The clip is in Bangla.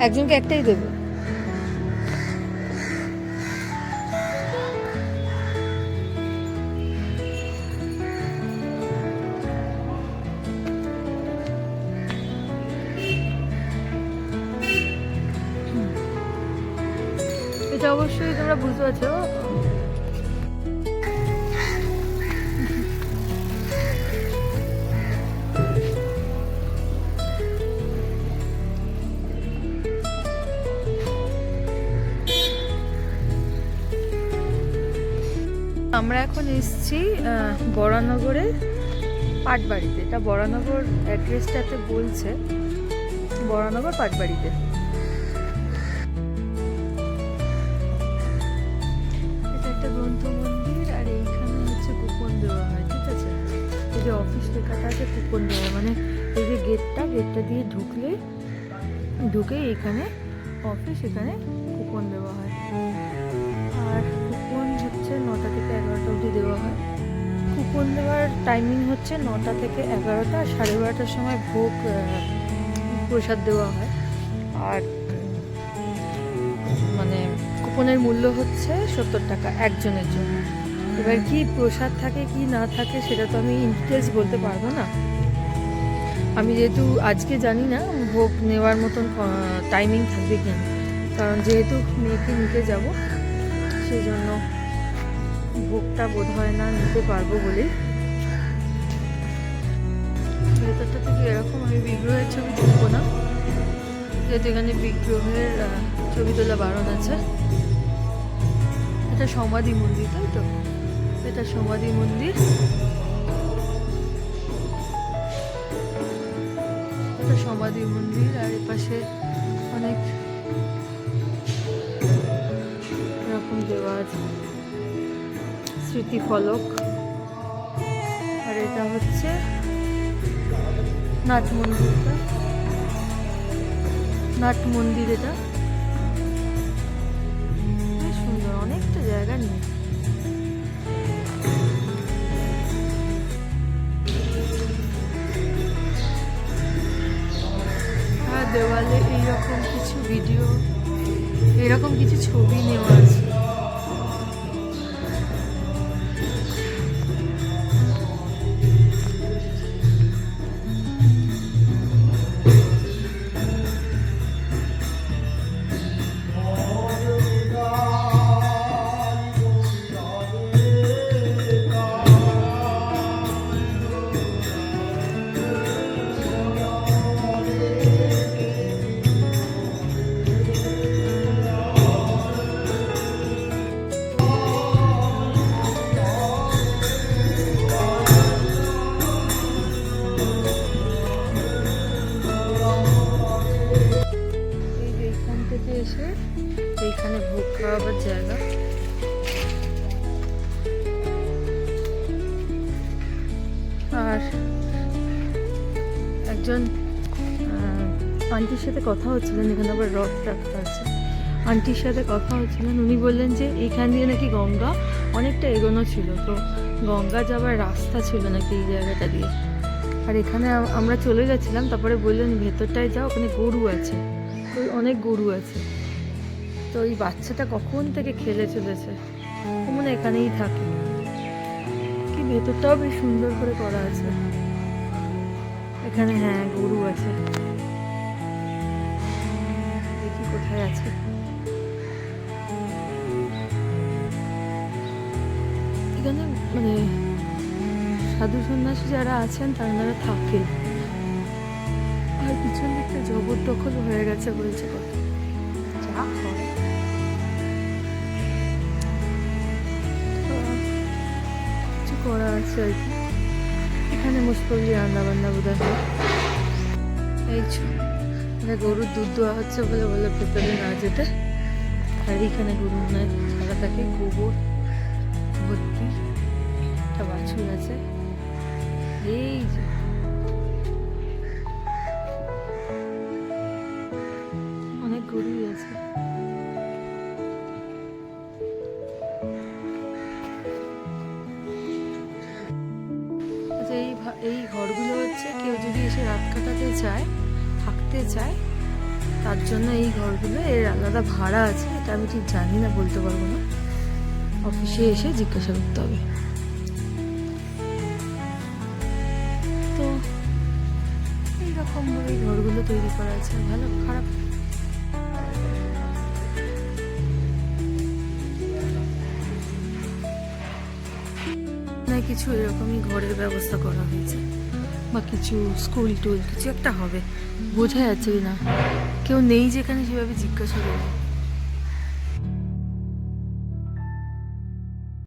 একজনকে একটাই দেবে। এটা অবশ্যই তোমরা বুঝতে পারছো। আমরা এখন এসেছি বরানগরে পাটবাড়িতে। এটা বরানগর অ্যাড্রেসটাতে বলছে বরানগর পাটবাড়িতে। এটা একটা গ্রন্থ মন্দির, আর এইখানে হচ্ছে কুপন দেওয়া হয়, ঠিক আছে? এই যে অফিস লেখাটা আছে কুপন দেওয়া, মানে এই যে গেটটা দিয়ে ঢুকে এখানে অফিস, এখানে কুপন দেওয়া হয়। আর কুপন হচ্ছে 9টা থেকে 11টা অবধি দেওয়া হয়। কুপন দেওয়ার টাইমিং হচ্ছে 9টা থেকে 11টা, আর 12:30টার সময় ভোগ প্রসাদ দেওয়া হয়। আর মানে কুপনের মূল্য হচ্ছে 70 টাকা একজনের জন্য। এবার কি প্রসাদ থাকে কি না থাকে সেটা তো আমি ইন ডিটেলস বলতে পারবো না। আমি যেহেতু আজকে জানি না ভোগ নেওয়ার মতন টাইমিং থাকবে কি, কারণ যেহেতু মেয়েকে নিতে যাব সেই জন্য ভোগটা বোধ হয় না নিতে পারবো বলে। ভেতরটা থেকে এরকম, আমি বিগ্রহের ছবি তুলবো না যেহেতু এখানে বিগ্রহের ছবি তোলা বারণ আছে। এটা সমাধি মন্দির, তাই তো? এটা সমাধি মন্দির, এটা সমাধি মন্দির। আর এপাশে অনেক এরকম দেওয়া আছে স্মৃতি ফলক। আর এটা হচ্ছে নাট মন্দিরটা, নাট মন্দির। এটা বেশ সুন্দর, অনেকটা জায়গা নিয়ে। আর দেওয়ালে এইরকম কিছু ভিডিও, এরকম কিছু ছবি নেওয়া আছে। এসে এইখানে ভোগ খাওয়াবার জায়গা। আর একজন আন্টির সাথে কথা হচ্ছিলেন, এখানে আবার রথ রাখা আছে। আন্টির সাথে কথা হচ্ছিলেন, উনি বললেন যে এইখান দিয়ে নাকি গঙ্গা অনেকটা এগোনো ছিল, তো গঙ্গা যাবার রাস্তা ছিল নাকি এই জায়গাটা দিয়ে। আর এখানে আমরা চলে যাচ্ছিলাম, তারপরে বললেন ভেতরটায় যাও, ওখানে গরু আছে, ওই অনেক গরু আছে। তো ওই বাচ্চাটা কখন থেকে খেলে চলেছে, ও মনে এখানেই থাকে। কি ভেতরটাও বেশ সুন্দর করে করা আছে এখানে। হ্যাঁ, গরু আছে, দেখি কোথায় আছে। এখানে মানে সাধু সন্ন্যাসী যারা আছেন তারা থাকে। আর পিছন দিকটা জবরদখল হয়ে গেছে বলছে কথা, যা হয়। কিছু করা আছে আর কি। এখানে মুসপল্লি রান্না বান্না বোধ হয়। এই গরুর দুধ দেওয়া হচ্ছে বলে বলে ভেতরে না যেতে। আর এইখানে গরু নয় ছাড়া থাকে, গোবর ভর্তি। একটা বাছুর আছে, এই যে অনেক গরুই আছে। আচ্ছা, এই ঘরগুলো হচ্ছে কেউ যদি এসে রাত কাটাতে চায়, থাকতে চায়, তার জন্য এই ঘরগুলো এর আলাদা ভাড়া আছে, এটা আমি ঠিক জানি না, বলতে পারবো না, অফিসে এসে জিজ্ঞাসা করতে হবে। তো এইরকম ভাবে এই ঘরগুলো তৈরি করা আছে, ভালো খারাপ না, কিছু এরকমই ঘরের ব্যবস্থা করা হয়েছে, বা কিছু স্কুল টুল কিছু একটা হবে, বোঝা যাচ্ছে না, কেউ নেই যেখানে সেভাবে জিজ্ঞাসা করবো।